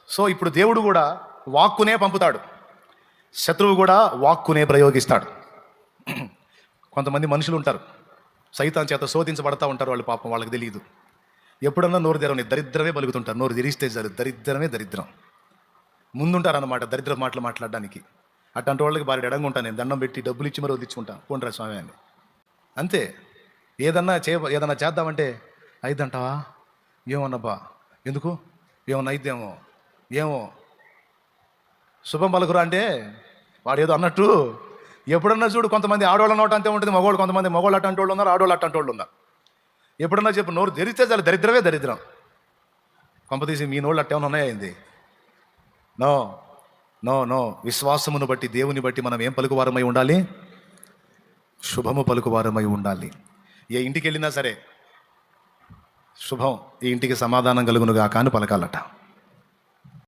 So ఇప్పుడు దేవుడు కూడా వాక్కునే పంపుతాడు, శత్రువు కూడా వాక్కునే ప్రయోగిస్తాడు. కొంతమంది మనుషులు ఉంటారు, సైతాన్ చేత శోధించబడతా ఉంటారు. వాళ్ళు పాపం వాళ్ళకి తెలియదు. ఎప్పుడన్నా నోరు తెరవని దరిద్రమే పలుకుతుంటారు. నోరు తెరిస్తే చాలు దరిద్రమే దరిద్రం ముందుంటారన్నమాట, దరిద్ర మాటలు మాట్లాడడానికి. అట్లాంటి వాళ్ళకి భారీ ఎడంగా ఉంటాను నేను. దండం పెట్టి డబ్బులు ఇచ్చి మరో తెచ్చుకుంటాను, పోండ్రా స్వామి అని. అంతే. ఏదన్నా చేద్దామంటే అయిద్దంటావా, ఏమన్నబ్బా, ఎందుకు, ఏమన్నా అయిద్దేమో, ఏమో శుభం పలుకురా అంటే వాడు ఏదో అన్నట్టు. ఎప్పుడన్నా చూడు, కొంతమంది ఆడవాళ్ళ నోట అంతే ఉంటుంది, మగవాళ్ళు కొంతమంది మగవాళ్ళు అట్టంటి వాళ్ళు ఉన్నారు, ఆడవాళ్ళు అట్టంటి వాళ్ళు ఉన్నారు. ఎప్పుడన్నా చెప్పు, నోరు తెరిస్తే చాలు దరిద్రమే దరిద్రం. కొంపతీసి మీ నోళ్ళు అట్టేమన్నా ఉన్నాయింది? No no no. విశ్వాసమును బట్టి, దేవుని బట్టి మనం ఏం పలుకువారమై ఉండాలి? శుభము పలుకువారమై ఉండాలి. ఏ ఇంటికి వెళ్ళినా సరే శుభం, ఈ ఇంటికి సమాధానం కలుగునుగా కానీ పలకాలట.